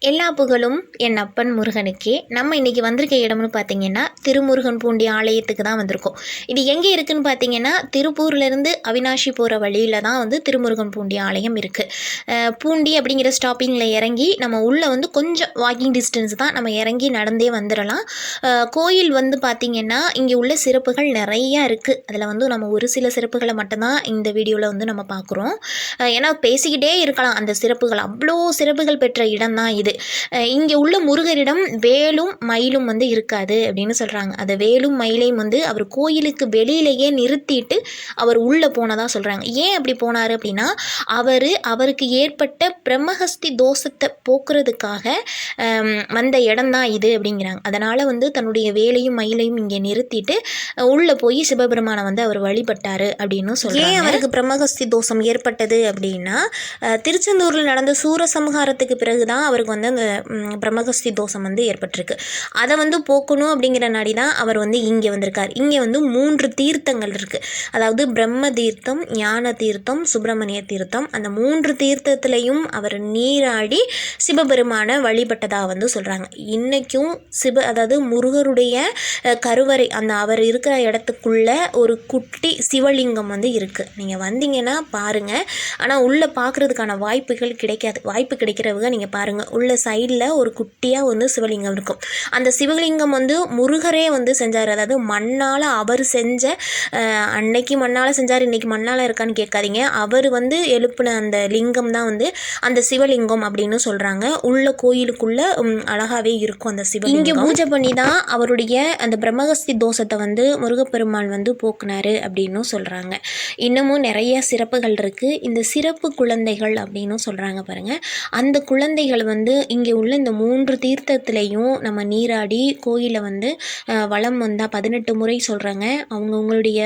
எல்லா புகழும் என் அப்பன் முருகனுக்கே. நம்ம இன்றைக்கி வந்திருக்க இடம்னு பார்த்திங்கன்னா திருமுருகன் பூண்டி ஆலயத்துக்கு தான் வந்திருக்கோம். இது எங்கே இருக்குதுன்னு பார்த்திங்கன்னா திருப்பூர்லேருந்து அவினாஷி போகிற வழியில் தான் வந்து திருமுருகன் பூண்டி ஆலயம் இருக்குது. பூண்டி அப்படிங்கிற ஸ்டாப்பிங்கில் இறங்கி நம்ம உள்ளே வந்து கொஞ்சம் வாக்கிங் டிஸ்டன்ஸ் தான், நம்ம இறங்கி நடந்தே வந்துடலாம். கோயில் வந்து பார்த்திங்கன்னா இங்கே உள்ள சிறப்புகள் நிறையா இருக்குது. அதில் வந்து நம்ம ஒரு சில சிறப்புகளை மட்டும்தான் இந்த வீடியோவில் வந்து நம்ம பார்க்குறோம். ஏன்னா பேசிக்கிட்டே இருக்கலாம், அந்த சிறப்புகள் அவ்வளோ சிறப்புகள் பெற்ற இடம் தான் இது. இங்கே உள்ள முருகரிடம் வேலும் மயிலும் வந்து இருக்காது அப்படின்னு சொல்கிறாங்க. அந்த வேலும் மயிலையும் வந்து அவர் கோயிலுக்கு நிறுத்திட்டு அவர் உள்ளே போனதாக சொல்கிறாங்க. ஏன் அப்படி போனார் அப்படின்னா, அவருக்கு ஏற்பட்ட பிரம்மஹஸ்தி தோஷத்தை போக்குறதுக்காக வந்த இடம் தான் இது அப்படிங்கிறாங்க. அதனால் வந்து தன்னுடைய வேலையும் மயிலையும் இங்கே நிறுத்திட்டு உள்ளே போய் சிவபெருமானை வந்து அவர் வழிபட்டார் அப்படின்னு சொல்கிறாங்க. ஏன் அவருக்கு பிரம்மஹஸ்தி தோஷம் ஏற்பட்டது அப்படின்னா, திருச்செந்தூரில் நடந்த சூரசம்ஹாரத்துக்கு பிறகு தான் அவருக்கு வந்து அந்த பிரம்மஹஸ்தி தோஷம் வந்து ஏற்பட்டிருக்கு. அதை வந்து போக்கணும் அப்படிங்கிற நாடி தான் அவர் வந்து இங்கே வந்திருக்கார். இங்கே வந்து 3 தீர்த்தங்கள் இருக்குது. அதாவது பிரம்ம தீர்த்தம், ஞான தீர்த்தம், சுப்பிரமணிய தீர்த்தம். அந்த 3 தீர்த்தத்திலையும் அவர் நீராடி சிவபெருமானை வழிபட்டதாக வந்து சொல்கிறாங்க. இன்றைக்கும் அதாவது முருகருடைய கருவறை, அந்த அவர் இருக்கிற இடத்துக்குள்ள ஒரு குட்டி சிவலிங்கம் வந்து இருக்குது. நீங்கள் வந்தீங்கன்னா பாருங்கள். ஆனால் உள்ளே பார்க்குறதுக்கான வாய்ப்புகள் கிடைக்காது. வாய்ப்பு கிடைக்கிறவங்க நீங்கள் பாருங்கள். உள்ள சைடில் ஒரு குட்டியாக வந்து சிவலிங்கம் இருக்கும். அந்த சிவலிங்கம் வந்து முருகரே வந்து செஞ்சார். அதாவது மண்ணால் அவர் செஞ்ச, அன்னைக்கு மண்ணால் செஞ்சார், இன்றைக்கி மண்ணால் இருக்கான்னு கேட்காதீங்க. அவர் வந்து எழுப்பின அந்த லிங்கம் தான் வந்து அந்த சிவலிங்கம் அப்படின்னு சொல்கிறாங்க. உள்ள கோயிலுக்குள்ளே அழகாகவே இருக்கும் அந்த சிவலிங்கம். இங்கே பூஜை பண்ணி தான் அவருடைய அந்த பிரம்மஹஸ்தி தோஷத்தை வந்து முருகப்பெருமாள் வந்து போக்குனார் அப்படின்னு சொல்கிறாங்க. இன்னமும் நிறைய சிறப்புகள் இருக்குது. இந்த சிறப்பு குழந்தைகள் அப்படின்னு சொல்கிறாங்க பாருங்கள். அந்த குழந்தைகள் வந்து இங்கே உள்ள இந்த 3 தீர்த்தத்துலேயும் நம்ம நீராடி கோயிலை வந்து வலம் வந்தால் 18 முறை சொல்கிறாங்க. அவங்கவுங்களுடைய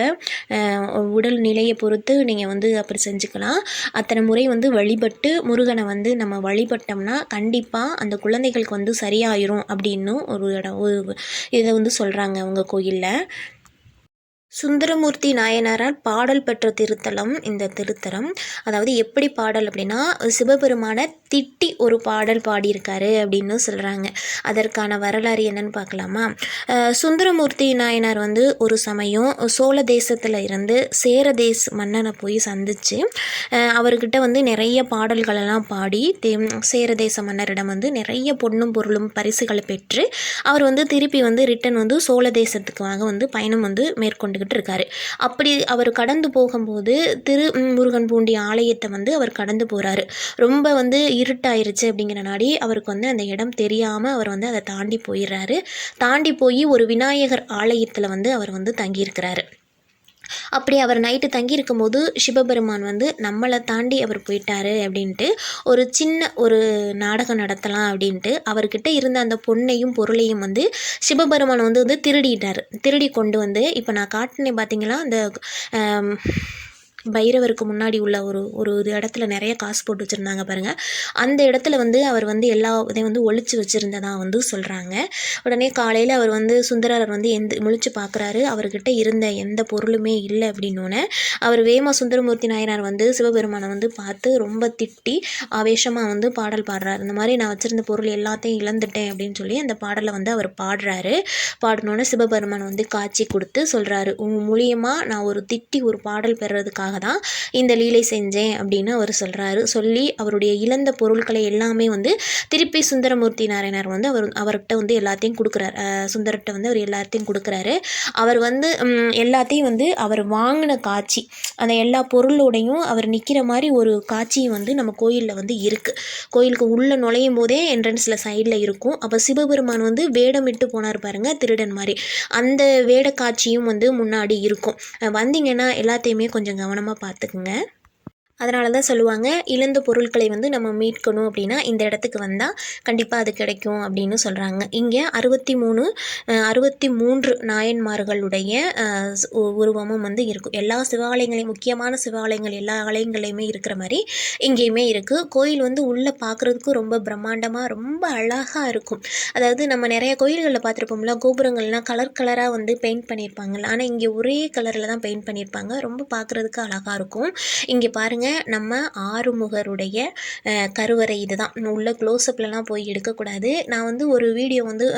உடல் நிலையை பொறுத்து நீங்கள் வந்து அப்படி செஞ்சுக்கலாம். அத்தனை முறை வந்து வழிபட்டு முருகனை வந்து நம்ம வழிபட்டோம்னா கண்டிப்பாக அந்த குழந்தைகளுக்கு வந்து சரியாயிரும் அப்படின்னு ஒரு இதை வந்து சொல்கிறாங்க அவங்க கோயிலில். சுந்தரமூர்த்தி நாயனாரால் பாடல் பெற்ற திருத்தலம் இந்த திருத்தலம். அதாவது எப்படி பாடல் அப்படின்னா, சிவபெருமானை திட்டி ஒரு பாடல் பாடியிருக்காரு அப்படின்னு சொல்கிறாங்க. அதற்கான வரலாறு என்னன்னு பார்க்கலாமா? சுந்தரமூர்த்தி நாயனார் வந்து ஒரு சமயம் சோழ தேசத்தில் இருந்து சேர மன்னனை போய் சந்தித்து அவர்கிட்ட வந்து நிறைய பாடல்களெல்லாம் பாடி சேர தேச மன்னரிடம் வந்து நிறைய பொன்னும் பொருளும் பரிசுகளை பெற்று அவர் வந்து திருப்பி வந்து ரிட்டன் வந்து சோழ தேசத்துக்காக வந்து பயணம் வந்து மேற்கொண்டு இருக்காரு. அப்படி அவர் கடந்து போகும்போது திருமுருகன் பூண்டி ஆலயத்தை வந்து அவர் கடந்து போறாரு. ரொம்ப வந்து இருட்டாயிருச்சு அப்படிங்கிற நாடி அவருக்கு வந்து அந்த இடம் தெரியாம அவர் வந்து அதை தாண்டி போயிடுறாரு. தாண்டி போய் ஒரு விநாயகர் ஆலயத்துல வந்து அவர் வந்து தங்கியிருக்கிறாரு. அப்படி அவர் நைட்டு தங்கியிருக்கும் போது சிவபெருமான் வந்து நம்மளை தாண்டி அவர் போயிட்டாரு அப்படின்ட்டு ஒரு சின்ன ஒரு நாடகம் நடத்தலாம் அப்படின்ட்டு அவர்கிட்ட இருந்த அந்த பொன்னையும் பொருளையும் வந்து சிவபெருமான் வந்து திருடி கொண்டு வந்து, இப்போ நான் காட்டினேன் பார்த்தீங்களா, அந்த பைரவருக்கு முன்னாடி உள்ள ஒரு இடத்துல நிறைய காசு போட்டு வச்சுருந்தாங்க பாருங்கள். அந்த இடத்துல வந்து அவர் வந்து எல்லா இதையும் வந்து ஒழிச்சு வச்சுருந்ததாக வந்து சொல்கிறாங்க. உடனே காலையில் அவர் வந்து சுந்தரர் வந்து முழிச்சு பார்க்குறாரு. அவர்கிட்ட இருந்த எந்த பொருளுமே இல்லை அப்படின்னோடனே அவர் வேமா சுந்தரமூர்த்தி நாயனார் வந்து சிவபெருமானை வந்து பார்த்து ரொம்ப திட்டி ஆவேசமாக வந்து பாடல் பாடுறாரு. இந்த மாதிரி நான் வச்சுருந்த பொருள் எல்லாத்தையும் இழந்துட்டேன் அப்படின்னு சொல்லி அந்த பாடலை வந்து அவர் பாடுறாரு. பாடினோடனே சிவபெருமான் வந்து காட்சி கொடுத்து சொல்கிறாரு, உங்கள் மூலியமாக நான் ஒரு பாடல் பெறுறதுக்காக தான் இந்த லீலை செஞ்சேன் அப்படின்னு அவர் சொல்கிறாரு. சொல்லி அவருடைய இழந்த பொருட்களை எல்லாமே வந்து திருப்பி சுந்தரமூர்த்தி நாராயணர் வந்து அவர்கிட்ட வந்து எல்லாத்தையும் கொடுக்குறாரு. சுந்தரர்கிட்ட வந்து அவர் எல்லாத்தையும் கொடுக்குறாரு. அவர் வந்து எல்லாத்தையும் வந்து அவர் வாங்கின காட்சி, அந்த எல்லா பொருளோடையும் அவர் நிற்கிற மாதிரி ஒரு காட்சியும் வந்து நம்ம கோயிலில் வந்து இருக்குது. கோயிலுக்கு உள்ளே நுழையும் போதே என்ட்ரன்ஸில் சைடில் இருக்கும். அப்போ சிவபெருமான் வந்து வேடமிட்டு போனார் பாருங்கள், திருடன் மாதிரி. அந்த வேட காட்சியும் வந்து முன்னாடி இருக்கும். வந்தீங்கன்னா எல்லாத்தையுமே கொஞ்சம் கவனமாக பார்த்துக்குங்க. அதனால தான் சொல்லுவாங்க, இழந்த பொருட்களை வந்து நம்ம மீட்கணும் அப்படின்னா இந்த இடத்துக்கு வந்தால் கண்டிப்பாக அது கிடைக்கும் அப்படின்னு சொல்கிறாங்க. இங்கே 63 நாயன்மார்களுடைய உருவமும் வந்து இருக்கும். எல்லா சிவாலயங்களையும், முக்கியமான சிவாலயங்கள் எல்லா ஆலயங்களையுமே இருக்கிற மாதிரி இங்கேயுமே இருக்குது. கோயில் வந்து உள்ளே பார்க்குறதுக்கும் ரொம்ப பிரம்மாண்டமாக ரொம்ப அழகாக இருக்கும். அதாவது நம்ம நிறைய கோயில்களில் பார்த்துருப்போம்ல, கோபுரங்கள்லாம் கலராக வந்து பெயிண்ட் பண்ணியிருப்பாங்கல்ல, ஆனால் இங்கே ஒரே கலரில் தான் பெயிண்ட் பண்ணியிருப்பாங்க. ரொம்ப பார்க்குறதுக்கு அழகாக இருக்கும். இங்கே பாருங்கள், நம்ம ஆறுமுகருடைய கருவறை இதுதான். உள்ள க்ளோஸ்அப்லலாம் போய் எடுக்கக்கூடாது. நான் வந்து ஒரு வீடியோ வந்து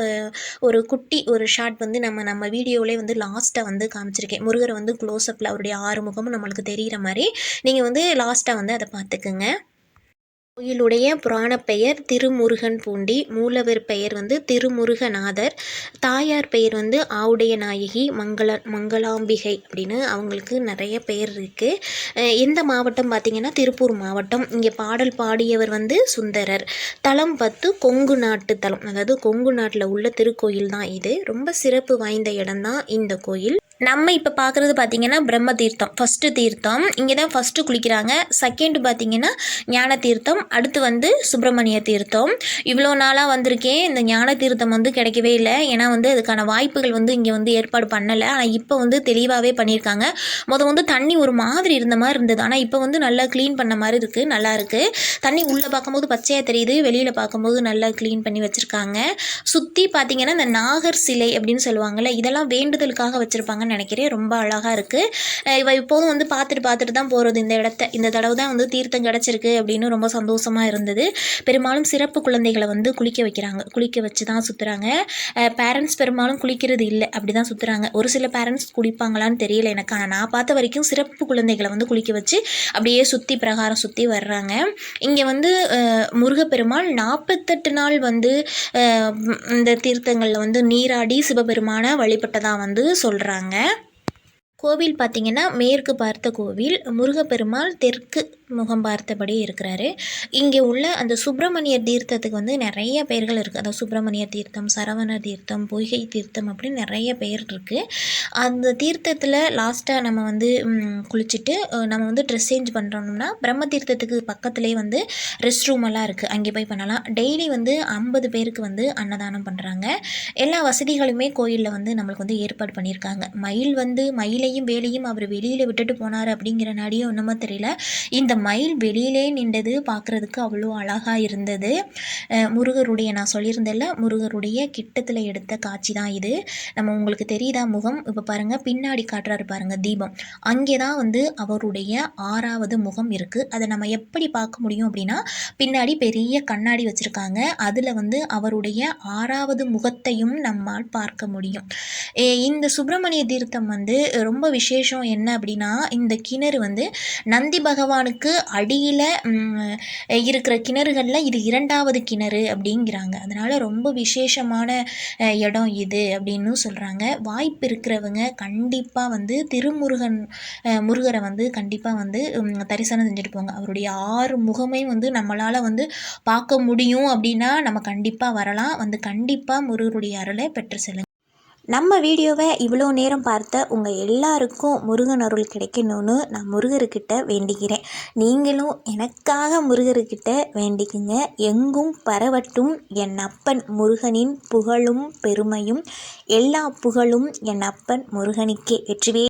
ஒரு குட்டி ஒரு ஷார்ட் வந்து நம்ம வீடியோவிலே வந்து லாஸ்ட்டாக வந்து காமிச்சிருக்கேன். முருகரை வந்து க்ளோஸ்அப்பில் அவருடைய ஆறுமுகமும் நம்மளுக்கு தெரிகிற மாதிரி நீங்கள் வந்து லாஸ்ட்டாக வந்து அதை பார்த்துக்குங்க. கோயிலுடைய புராண பெயர் திருமுருகன் பூண்டி. மூலவர் பெயர் வந்து திருமுருகநாதர். தாயார் பெயர் வந்து ஆவுடைய நாயகி மங்களாம்பிகை அப்படின்னு அவங்களுக்கு நிறைய பெயர் இருக்குது. எந்த மாவட்டம் பார்த்திங்கன்னா திருப்பூர் மாவட்டம். இங்கே பாடல் பாடியவர் வந்து சுந்தரர். தலம் 10 கொங்கு நாட்டு தலம், அதாவது கொங்கு நாட்டில் உள்ள திருக்கோயில் தான் இது. ரொம்ப சிறப்பு வாய்ந்த இடம்தான் இந்த கோயில். நம்ம இப்போ பார்க்குறது பார்த்திங்கன்னா பிரம்ம தீர்த்தம், ஃபஸ்ட்டு தீர்த்தம். இங்கே தான் ஃபஸ்ட்டு குளிக்கிறாங்க. செகண்ட் பார்த்திங்கன்னா ஞான தீர்த்தம், அடுத்து வந்து சுப்பிரமணிய தீர்த்தம். இவ்வளோ நாளாக வந்திருக்கேன், இந்த ஞான தீர்த்தம் வந்து கிடைக்கவே இல்லை. ஏன்னா வந்து அதுக்கான வாய்ப்புகள் வந்து இங்கே வந்து ஏற்பாடு பண்ணலை. ஆனால் இப்போ வந்து தெளிவாகவே பண்ணியிருக்காங்க. வந்து தண்ணி ஒரு மாதிரி இருந்த மாதிரி இருந்தது, ஆனால் இப்போ வந்து நல்லா க்ளீன் பண்ண மாதிரி இருக்குது, நல்லா இருக்குது. தண்ணி உள்ளே பார்க்கும்போது பச்சையாக தெரியுது, வெளியில் பார்க்கும்போது நல்லா க்ளீன் பண்ணி வச்சுருக்காங்க. சுற்றி பார்த்திங்கன்னா இந்த நாகர் சிலை அப்படின்னு சொல்லுவாங்கள்ல, இதெல்லாம் வேண்டுதலுக்காக வச்சுருப்பாங்க நினைக்கிறேன். ரொம்ப அழகாக இருக்குது. இவ இப்போதும் வந்து பார்த்துட்டு தான் போகிறது இந்த இடத்த. இந்த தடவை தான் வந்து தீர்த்தம் கிடச்சிருக்கு அப்படின்னு ரொம்ப சந்தோஷமாக இருந்தது. பெரும்பாலும் சிறப்பு குழந்தைகளை வந்து குளிக்க வைக்கிறாங்க, குளிக்க வச்சு தான் சுற்றுறாங்க. பேரண்ட்ஸ் பெரும்பாலும் குளிக்கிறது இல்லை, அப்படி தான் சுற்றுறாங்க. ஒரு சில பேரண்ட்ஸ் குளிப்பாங்களான்னு தெரியல எனக்கு, ஆனால் நான் பார்த்த வரைக்கும் சிறப்பு குழந்தைகளை வந்து குளிக்க வச்சு அப்படியே சுற்றி பிரகாரம் சுற்றி வர்றாங்க. இங்கே வந்து முருகப்பெருமாள் 48 நாள் வந்து இந்த தீர்த்தங்களில் வந்து நீராடி சிவபெருமானை வழிபட்டதாக வந்து சொல்கிறாங்க. கோவில் பார்த்திங்கன்னா மேற்கு பார்த்த கோவில். முருகப்பெருமாள் தெற்கு முகம் பார்த்தபடி இருக்கிறாரு. இங்கே உள்ள அந்த சுப்பிரமணியர் தீர்த்தத்துக்கு வந்து நிறைய பெயர்கள் இருக்குது. அதாவது சுப்பிரமணியர் தீர்த்தம், சரவண தீர்த்தம், பொய்கை தீர்த்தம் அப்படின்னு நிறைய பெயர் இருக்குது. அந்த தீர்த்தத்தில் லாஸ்ட்டாக நம்ம வந்து குளிச்சுட்டு நம்ம வந்து ட்ரெஸ் சேஞ்ச் பண்ணுறோம்னா பிரம்ம தீர்த்தத்துக்கு பக்கத்துலேயே வந்து ரெஸ்ட் ரூம் எல்லாம் இருக்குது, அங்கே போய் பண்ணலாம். டெய்லி வந்து 50 பேருக்கு வந்து அன்னதானம் பண்ணுறாங்க. எல்லா வசதிகளுமே கோயிலில் வந்து நம்மளுக்கு வந்து ஏற்பாடு பண்ணியிருக்காங்க. மயிலையும் வேலையும் அவர் வெளியில் விட்டுட்டு போனார் அப்படிங்கிற நாடியும் ஒன்றுமோ தெரியல, இந்த மயில் வெளியிலே நின்றது பார்க்குறதுக்கு அவ்வளோ அழகாக இருந்தது. முருகருடைய, நான் சொல்லியிருந்தேன்ல, முருகருடைய கிட்டத்தில் எடுத்த காட்சி தான் இது. நம்ம உங்களுக்கு தெரியுதா முகம்? இப்போ பாருங்கள், பின்னாடி காட்டுறாரு பாருங்கள் தீபம், அங்கே தான் வந்து அவருடைய 6வது முகம் இருக்குது. அதை நம்ம எப்படி பார்க்க முடியும் அப்படின்னா, பின்னாடி பெரிய கண்ணாடி வச்சுருக்காங்க, அதில் வந்து அவருடைய 6வது முகத்தையும் நம்மால் பார்க்க முடியும். இந்த சுப்பிரமணிய தீர்த்தம் வந்து ரொம்ப விசேஷம் என்ன அப்படின்னா, இந்த கிணறு வந்து நந்தி பகவானுக்கு அடியில் இருக்கிற கிணறுகளில் இது 2வது கிணறு அப்படிங்கிறாங்க. அதனால் ரொம்ப விசேஷமான இடம் இது அப்படின்னு சொல்கிறாங்க. வாய்ப்பு இருக்கிறவங்க கண்டிப்பாக வந்து முருகரை வந்து கண்டிப்பாக வந்து தரிசனம் செஞ்சுட்டு போங்க. அவருடைய 6 முகமே வந்து நம்மளால் வந்து பார்க்க முடியும் அப்படின்னா நம்ம கண்டிப்பாக வரலாம். வந்து கண்டிப்பாக முருகருடைய அருளை பெற்று செல்லுங்க. நம்ம வீடியோவை இவ்வளோ நேரம் பார்த்த உங்கள் எல்லாருக்கும் முருகன் அருள் கிடைக்கணும்னு நான் முருகர்கிட்ட வேண்டிக்கிறேன். நீங்களும் எனக்காக முருகர்கிட்ட வேண்டிக்குங்க. எங்கும் பரவட்டும் என் அப்பன் முருகனின் புகழும் பெருமையும். எல்லா புகழும் என் அப்பன் முருகனுக்கே. வெற்றிவே